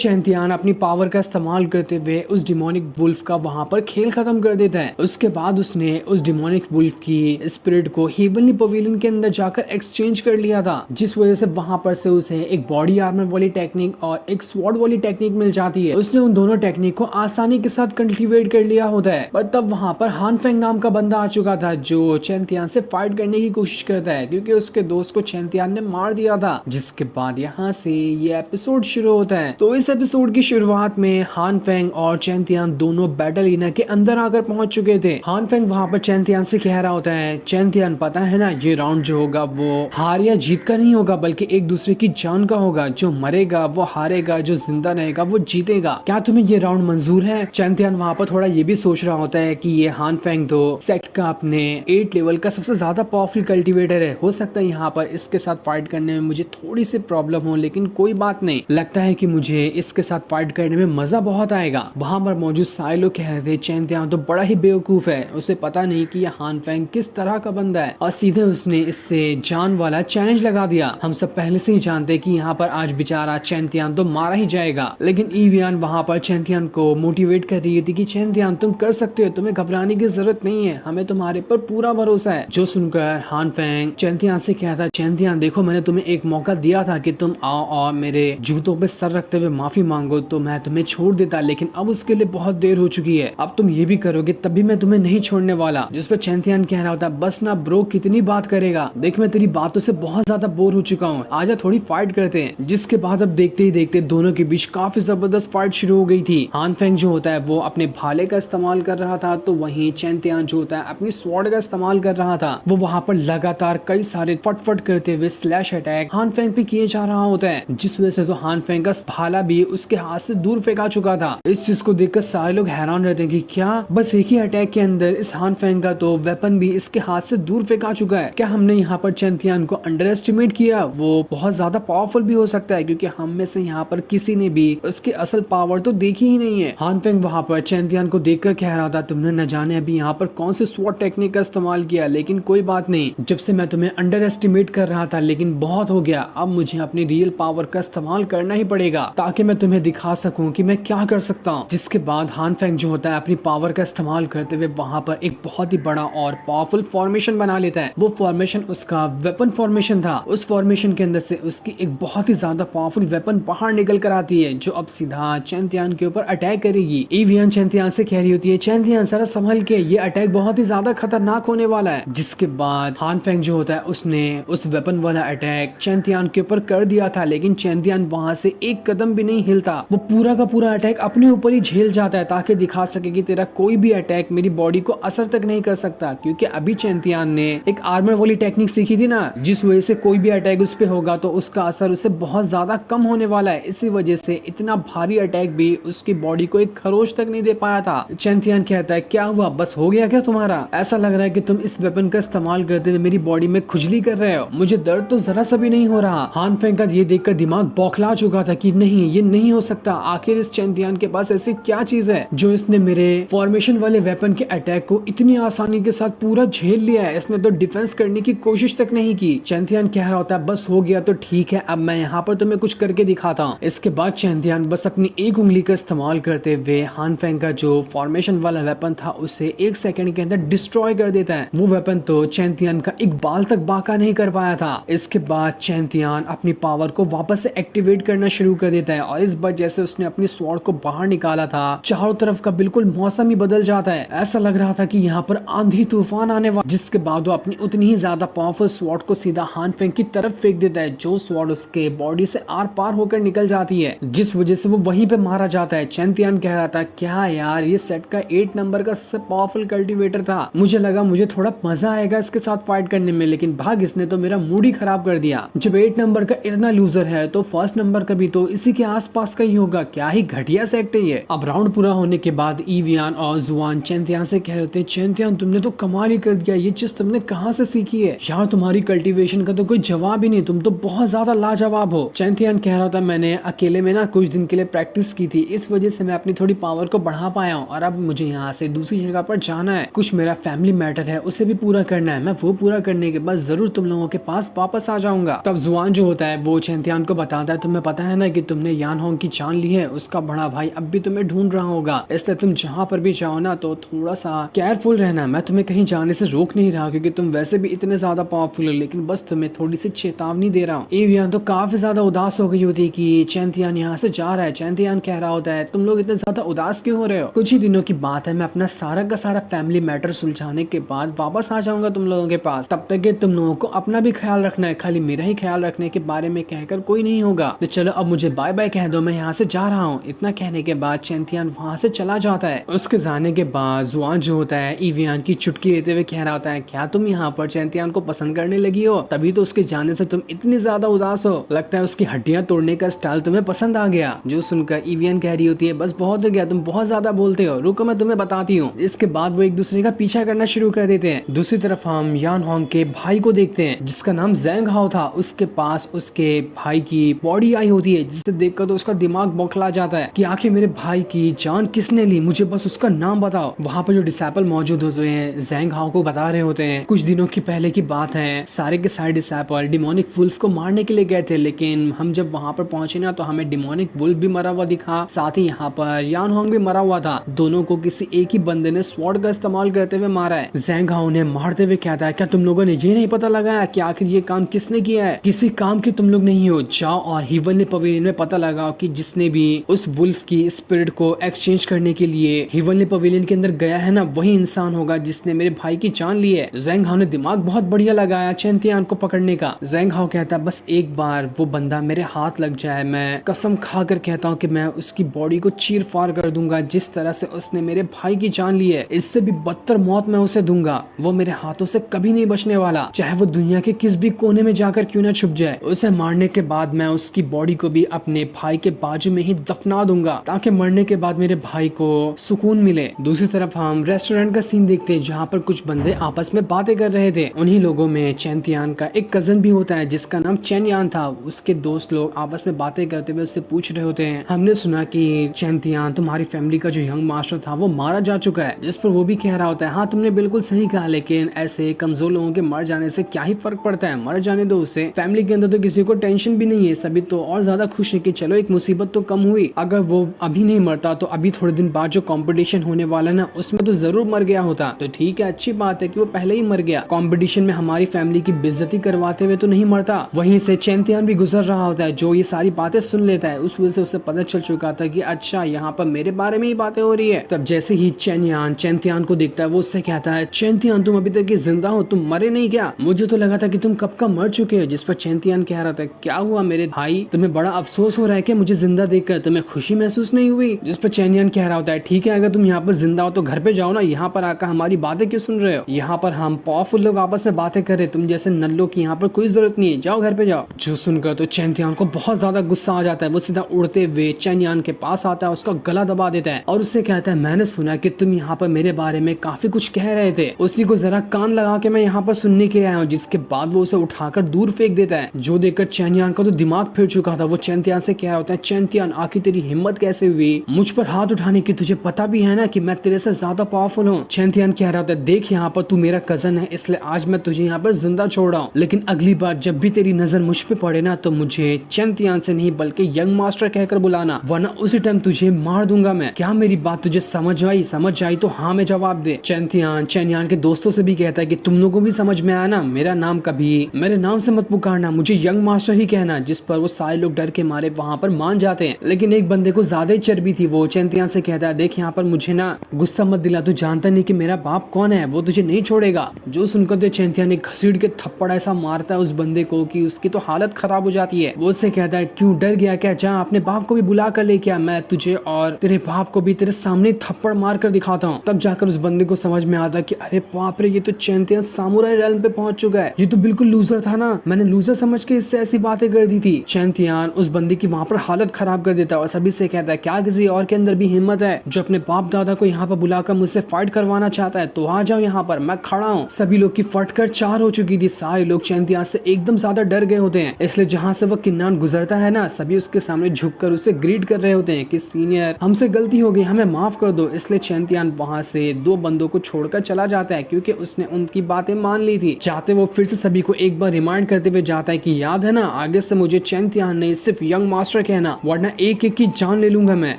चैंतियान अपनी पावर का इस्तेमाल करते हुए उस डिमोनिक वुल्फ का वहां पर खेल खत्म कर देता है। उसके बाद उसने उस डिमोनिक वुल्फ की स्पिरिट को हेवनली पवेलियन के अंदर जाकर एक्सचेंज कर लिया था, जिस वजह से वहां पर से उसे एक बॉडी आर्मर वाली टेक्निक और एक स्वॉर्ड वाली टेक्निक मिल जाती है। उसने उन दोनों टेक्निक को आसानी के साथ कल्टिवेट कर लिया होता है। पर तब वहां पर हान फेंग नाम का बंदा आ चुका था जो चैंतियान से फाइट करने की कोशिश करता है, क्योंकि उसके दोस्त को चैंतियान ने मार दिया था। जिसके बाद यहाँ से ये एपिसोड शुरू होता है। तो इस एपिसोड की शुरुआत में हान फेंग और चैंतियान दोनों बैटल एरिना के अंदर आकर पहुंच चुके थे। हान फेंग वहां पर चैंतियान से कह रहा होता है, चैंतियान पता है ना, ये राउंड जो होगा वो हार या जीत का नहीं होगा, बल्कि एक दूसरे की जान का होगा। जो मरेगा वो हारेगा, जो जिंदा रहेगा वो जीतेगा। क्या तुम्हें ये राउंड मंजूर है? चैंतियान वहां पर थोड़ा ये भी सोच रहा होता है कि ये हान फेंग तो सेट का अपने 8 लेवल का सबसे ज्यादा पावरफुल कल्टिवेटर है। हो सकता है यहाँ पर इसके साथ फाइट करने में मुझे थोड़ी सी प्रॉब्लम हो, लेकिन कोई बात नहीं, लगता है कि मुझे इसके साथ फाइट करने में मजा बहुत आएगा। वहां पर मौजूद सारे लोग कह रहे थे चैंतियान तो बड़ा ही बेवकूफ है, उसे पता नहीं कि ये हान फेंग किस तरह का बंदा है, और सीधे उसने इससे जान वाला चैलेंज लगा दिया। हम सब पहले से ही जानते कि यहाँ पर आज बेचारा चैंतियान तो मारा ही जाएगा। लेकिन ईवियन वहां पर चैंतियान को मोटिवेट कर रही थी कि चैंतियान तुम कर सकते हो, तुम्हें घबराने की जरूरत नहीं है, हमें तुम्हारे पर पूरा भरोसा है। जो सुनकर हान फेंग चैंतियान से कहता, चैंतियान देखो मैंने तुम्हें एक मौका दिया था कि तुम आओ और मेरे जूतों पे सर रखते हुए माफी मांगो तो मैं तुम्हें छोड़ देता, लेकिन अब उसके लिए बहुत देर हो चुकी है। अब तुम ये भी करोगे तभी मैं तुम्हें नहीं छोड़ने वाला। जिस पर चैंतियान कह रहा होता है, बस ना ब्रो, कितनी बात करेगा, देख मैं तेरी बातों से बहुत ज्यादा बोर हो चुका हूँ, आजा थोड़ी फाइट करते हैं। जिसके बाद अब देखते ही देखते दोनों के बीच काफी जबरदस्त फाइट शुरू हो गई थी। हान फेंग जो होता है वो अपने भाले का इस्तेमाल कर रहा था, तो वहीं चैंतियान जो होता है अपनी स्वॉर्ड का इस्तेमाल कर रहा था। वो वहां पर लगातार कई सारे फटफट करते हुए स्लैश अटैक हान फेंग पे किए जा रहा होता है, जिस वजह से तो हान फेंग का भाला भी उसके हाथ से दूर फेंका चुका था। इस चीज को देखकर सारे लोग हैरान रहते हैं कि क्या बस एक ही अटैक के अंदर इस हान फेंग का तो वेपन भी इसके हाथ से दूर फेंका चुका है। क्या हमने यहाँ पर चैंतियान को अंडर एस्टिमेट किया? वो बहुत ज्यादा पावरफुल भी हो सकता है, क्योंकि हम में से यहाँ पर किसी ने भी उसकी असल पावर तो देखी ही नहीं है। हान फेंग वहाँ पर चैंतियान को देखकर कह रहा था, तुमने न जाने अभी यहाँ पर कौन से स्वॉर्ड टेक्निक का इस्तेमाल किया, लेकिन कोई बात नहीं, जब से मैं तुम्हें अंडर एस्टिमेट कर रहा था, लेकिन बहुत हो गया, अब मुझे अपनी रियल पावर का इस्तेमाल करना ही पड़ेगा ताकि मैं तुम्हें दिखा सकूं कि मैं क्या कर सकता हूं। जिसके बाद हान फेंग जो होता है अपनी पावर का इस्तेमाल करते हुए वहां पर एक बहुत ही बड़ा और पावरफुल फॉर्मेशन बना लेता है। वो फॉर्मेशन उसका वेपन फॉर्मेशन था। उस फॉर्मेशन के अंदर से उसकी एक बहुत ही ज्यादा पावरफुल वेपन बाहर निकल कर आती है, जो अब सीधा चैंतियान के ऊपर अटैक करेगी। ईवियन चैंतियान से कह रही होती है, चैंतियान जरा संभल के, ये अटैक बहुत ही ज्यादा खतरनाक होने वाला है। जिसके बाद हान फेंग जो होता है उसने उस वेपन वाला अटैक चैंतियान के ऊपर कर दिया था, लेकिन चैंतियान वहां से एक कदम भी नहीं हिलता। वो पूरा का पूरा अटैक अपने ऊपर ही झेल जाता है ताकि दिखा सके कि तेरा कोई भी अटैक मेरी बॉडी को असर तक नहीं कर सकता, क्योंकि अभी चैंतियान ने एक आर्मर वाली टेक्निक सीखी थी ना, जिस वजह से कोई भी अटैक उस पे होगा तो उसका असर उससे बहुत ज्यादा कम होने वाला है। इसी वजह से इतना भारी अटैक भी उसकी बॉडी को एक खरोच तक नहीं दे पाया था। चैंतियान कहता है, क्या हुआ, बस हो गया क्या तुम्हारा? ऐसा लग रहा है कि तुम इस वेपन का इस्तेमाल करते हुए मेरी बॉडी में खुजली कर रहे हो, मुझे दर्द तो जरा सा भी नहीं हो रहा। हान फेंग का ये देखकर दिमाग बौखला चुका था कि नहीं, ये नहीं हो सकता, आखिर इस चैंतियान के पास ऐसी क्या चीज है जो इसने मेरे फॉर्मेशन वाले वेपन के अटैक को इतनी आसानी के साथ पूरा झेल लिया है, इसने तो डिफेंस करने की कोशिश तक नहीं की। चैंतियान कह रहा होता है, बस हो गया तो ठीक है, अब मैं यहाँ पर तुम्हें कुछ करके दिखाता हूँ। इसके बाद चैंतियान बस अपनी एक उंगली का इस्तेमाल करते हुए हान फेंग का जो फॉर्मेशन वाला वेपन था उसे 1 सेकंड के अंदर डिस्ट्रॉय कर देता है। वो वेपन तो चैंतियान का एक बाल तक बाका नहीं कर पाया था। इसके बाद चैंतियान अपनी पावर को वापस से एक्टिवेट करना शुरू कर देता है, और इस बार जैसे उसने अपनी स्वॉर्ड को बाहर निकाला था, चारों तरफ का बिल्कुल मौसम ही बदल जाता है। ऐसा लग रहा था कि यहाँ पर आंधी तूफान आने वाला। जिसके बाद वो अपनी उतनी ही ज्यादा पावरफुल स्वॉर्ड को सीधा हान फेंग की तरफ फेंक देता है, जो स्वॉर्ड उसके बॉडी से आर पार होकर निकल जाती है, जिस वजह से वो वहीं पे मारा जाता है। चैंतियान कह रहा था, क्या यार, ये सेट का 8 नंबर का सबसे पावरफुल कल्टिवेटर था, मुझे लगा मुझे थोड़ा मजा आएगा इसके साथ फाइट करने में, लेकिन भाग इसने तो मेरा मूड ही खराब कर दिया। जब 8 नंबर का इतना लूजर है तो फर्स्ट नंबर का भी तो इसी के आसपास का ही होगा, क्या ही घटिया सेट है ये। अब राउंड पूरा होने के बाद ईवियन और जुआन चैंतियान से कह रहे थे, चैंतियान तुमने तो कमाल ही कर दिया, ये चीज तुमने कहाँ से सीखी है यार, तुम्हारी कल्टीवेशन का तो कोई जवाब ही नहीं, तुम तो बहुत ज्यादा लाजवाब हो। चैंतियान कह रहा था, मैंने अकेले में ना कुछ दिन के लिए प्रैक्टिस की थी, इस वजह से मैं अपनी थोड़ी पावर को बढ़ा पाया हूँ, और अब मुझे यहाँ से दूसरी जगह पर जाना है, कुछ मेरा फैमिली मैटर है उसे भी पूरा करना है, मैं वो पूरा करने के बाद जरूर तुम लोगों के पास वापस आ जाऊंगा। तब जुआन जो होता है वो चैंतियान को बताता है, तुम्हें पता है ना कि तुमने यहाँ यान होंग की जान ली है उसका बड़ा भाई अब भी तुम्हें ढूंढ रहा होगा, इसलिए तुम जहाँ पर भी जाओ ना तो थोड़ा सा केयरफुल रहना। मैं तुम्हें कहीं जाने से रोक नहीं रहा क्योंकि तुम वैसे भी इतने ज्यादा पावरफुल हो, लेकिन बस तुम्हें थोड़ी सी चेतावनी दे रहा हूँ। एवियन तो काफी ज्यादा उदास हो गई होती कि चैंतियान यहाँ से जा रहा है। चैंतियान कह रहा होता है तुम लोग इतने ज्यादा उदास क्यों हो रहे हो, कुछ ही दिनों की बात है, मैं अपना सारा का सारा फैमिली मैटर सुलझाने के बाद वापस आ जाऊंगा तुम लोगों के पास, तब तक के तुम लोगों को अपना भी ख्याल रखना है, खाली मेरा ही ख्याल रखने के बारे में कहकर कोई नहीं होगा। तो चलो अब मुझे बाय बाय कह दो, मैं यहाँ से जा रहा हूँ। इतना कहने के बाद चैंतियान वहां से चला जाता है। उसके जाने के बाद जुआन जो होता है एवियन की चुटकी लेते हुए कह रहा होता है क्या तुम यहाँ पर चैंतियान को पसंद करने लगी हो, तभी तो उसके जाने से तुम इतनी ज्यादा उदास हो, लगता है उसकी हड्डियां तोड़ने का स्टाइल तुम्हें पसंद आ गया। जो सुनकर एवियन कह रही होती है बस बहुत हो गया, तुम बहुत ज्यादा बोलते हो, रुको मैं तुम्हें बताती हूँ। इसके बाद वो एक दूसरे का पीछा करना शुरू कर देते हैं। दूसरी तरफ हम यान होंग के भाई को देखते हैं जिसका नाम ज़ैंग हाओ था। उसके पास उसके भाई की बॉडी आई होती है जिसे देखकर तो उसका दिमाग बौखला जाता है कि आखिर मेरे भाई की जान किसने ली, मुझे बस उसका नाम बताओ। वहाँ पर जो डिसाइपल मौजूद होते हैं ज़ैंग हाओ को बता रहे होते हैं कुछ दिनों की पहले की बात है, सारे के सारे डिसाइपल डिमोनिक वुल्फ को मारने के लिए गए थे, लेकिन हम जब वहाँ पर पहुंचे ना तो हमें डिमोनिक वुल्फ भी मरा हुआ दिखा, साथ ही यहाँ पर यान होंग भी मरा हुआ था। दोनों को किसी एक ही बंदे ने स्वॉर्ड का इस्तेमाल करते हुए मारा है। ज़ैंग हाओ ने मारते हुए कहता है क्या तुम लोगों ने ये नहीं पता लगाया कि आखिर ये काम किसने किया है, किसी काम के तुम लोग नहीं हो, जाओ और हिवनली पवेलियन में पता लगाओ कि जिसने भी उस वुल्फ की स्पिरिट को एक्सचेंज करने के लिए हिवनली पवेलियन के अंदर गया है ना वही इंसान होगा जिसने मेरे भाई की जान ली है। ज़ैंग हाओ ने दिमाग बहुत बढ़िया लगाया चैंतियान को पकड़ने का। ज़ैंग हाओ कहता है बस एक बार वो बंदा मेरे हाथ लग जाए, मैं कसम खाकर कहता हूँ कि मैं उसकी बॉडी को चीर फाड़ कर दूंगा, जिस तरह से उसने मेरे भाई की जान ली है इससे भी बदतर मौत मैं उसे दूंगा, वो मेरे हाथों से कभी नहीं बचने वाला, चाहे वो दुनिया के किस भी कोने में जाकर क्यों ना छुप जाए। उसे मारने के बाद मैं उसकी बॉडी को भी अपने भाई के बाजू में ही दफना दूंगा ताकि मरने के बाद मेरे भाई को सुकून मिले। दूसरी तरफ हम रेस्टोरेंट का सीन देखते हैं जहाँ पर कुछ बंदे आपस में बातें कर रहे थे। उन्हीं लोगों में चैंतियान का एक कजन भी होता है जिसका नाम चैनयान था। उसके दोस्त लोग आपस में बातें करते हुए उससे पूछ रहे होते हैं हमने सुना कि चैंतियान तुम्हारी फैमिली का जो यंग मास्टर था वो मारा जा चुका है, जिस पर वो भी कह रहा होता है हाँ तुमने बिल्कुल सही कहा, लेकिन ऐसे कमजोर लोगों के मर जाने से क्या ही फर्क पड़ता है, मर जाने दो उसे, फैमिली के अंदर तो किसी को टेंशन भी नहीं है, सभी तो और ज्यादा खुश है कि चलो एक मुसीबत तो कम हुई, अगर वो अभी नहीं मरता तो अभी थोड़े दिन बाद जो कंपटीशन होने वाला ना उसमें तो जरूर मर गया होता। तो ठीक है अच्छी बात है कि वो पहले ही मर गया, कंपटीशन में हमारी फैमिली की बेइज्जती करवाते हुए तो नहीं मरता। वहीं से चैंतियान भी गुजर रहा होता है जो ये सारी बातें सुन लेता है, उस वजह से उसे पता चल चुका था कि अच्छा यहाँ पर मेरे बारे में ही बातें हो रही है। तब जैसे ही चैंतियान को देखता है वो उससे कहता है चैंतियान तुम अभी तक जिंदा हो, तुम मरे नहीं क्या, मुझे तो लगा था कि तुम कब का मर चुके हो। जिस पर चैंतियान कह रहा था क्या हुआ मेरे भाई, तुम्हें बड़ा अफसोस हो रहा है कि मुझे जिंदा देखकर, तुम्हें खुशी महसूस नहीं हुई। जिस पर चैंतियान कह रहा होता है ठीक है अगर तुम यहाँ पर जिंदा हो तो घर पे जाओ ना, यहाँ पर आकर हमारी बातें क्यों सुन रहे हो, यहाँ पर हम पावरफुल लोग आपस में बातें कर रहे, तुम जैसे नल्लों की यहाँ पर कोई जरूरत नहीं है, जाओ घर पे जाओ। जो सुनकर तो चैंतियान को बहुत ज्यादा गुस्सा आ जाता है, वो सीधा उड़ते हुए चैंतियान के पास आता है, उसका गला दबा देता है और उससे कहता है मैंने सुना कि तुम यहाँ पर मेरे बारे में काफी कुछ कह रहे थे, उसी को जरा कान लगा के मैं यहाँ पर सुनने के लिए आया हूँ। जिसके बाद वो उसे उठाकर दूर फेंक देता है। जो देखकर चैंतियान का तो दिमाग फिर चुका था, वो चैंतियान से कह रहा होता है चैंतियान आखिर तेरी हिम्मत कैसे हुई मुझ पर हाथ उठाने की, तुझे पता भी है ना कि मैं तेरे से ज्यादा पावरफुल हूँ। चैंतियान कह रहा होता है देख यहाँ पर तू मेरा कजन है इसलिए आज मैं तुझे यहाँ पर जिंदा छोड़ रहा हूँ, लेकिन अगली बार जब भी तेरी नजर मुझ पे पड़े ना तो मुझे चैंतियान से नहीं बल्कि यंग मास्टर कहकर बुलाना, वरना उसी टाइम तुझे मार दूंगा मैं। क्या मेरी बात तुझे समझ आई तो हाँ में जवाब दे। चैंतियान के दोस्तों से भी कहता है कि तुम लोगों को भी समझ में आया ना, मेरा नाम कभी मेरे नाम से मत पुकारना, मुझे यंग मास्टर ही कहना। जिस पर वो सारे लोग डर के मारे वहाँ पर मान जाते हैं, लेकिन एक बंदे को ज्यादा ही चर्बी थी। वो चैंतियान से कहता है देख यहाँ पर मुझे ना गुस्सा मत दिला, तू जानता नहीं कि मेरा बाप कौन है, वो तुझे नहीं छोड़ेगा। जो सुनकर तो चैंतियान ने घसीट के थप्पड़ ऐसा मारता है उस बंदे को कि उसकी तो हालत खराब हो जाती है। वो उससे कहता है क्यों डर गया क्या, जा अपने बाप को भी बुला कर ले, क्या मैं तुझे और तेरे बाप को भी तेरे सामने थप्पड़ मार कर दिखाता हूँ। तब जाकर उस बंदे को समझ में आता कि अरे बाप रे ये तो चैंतियान सामुराई रेल्म पे पहुंच चुका है, ये तो बिल्कुल लूजर था ना, मैंने लूजर समझ के इससे ऐसी बातें कर दी थी। चैंतियान उस बंदे की वहाँ पर हालत खराब कर देता है और सभी से कहता है क्या किसी और के अंदर भी हिम्मत है जो अपने बाप दादा को यहाँ पर बुलाकर मुझसे फाइट करवाना चाहता है तो आ जाओ यहाँ पर, मैं खड़ा हूँ। सभी लोग की फटकर चार हो चुकी थी, सारे लोग चैंतियान से एकदम ज्यादा डर गए होते हैं, इसलिए जहाँ से वो किन्नान गुजरता है ना सभी उसके सामने झुककर उसे ग्रीट कर रहे होते हैं कि सीनियर हमसे गलती हो गई, हमें माफ कर दो। इसलिए चैंतियान वहाँ से दो बंदों को छोड़कर चला जाता है क्योंकि उसने उनकी बातें मान ली थी। चाहते वो फिर से सभी को एक बार रिमाइंड करते हुए जाता है कि याद है ना आगे से मुझे चैंतियान नहीं सिर्फ यंग मास्टर दूसरा कहना, वरना एक एक की जान ले लूंगा मैं।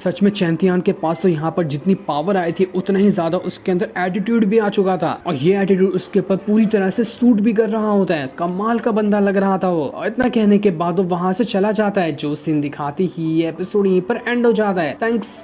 सच में चैंतियान के पास तो यहाँ पर जितनी पावर आई थी उतना ही ज्यादा उसके अंदर एटीट्यूड भी आ चुका था, और ये एटीट्यूड उसके ऊपर पूरी तरह से सूट भी कर रहा होता है। कमाल का बंदा लग रहा था वो। और इतना कहने के बाद वो वहां से चला जाता है। जो सीन दिखाती ही एपिसोड यहीं पर एंड हो जाता है। थैंक्स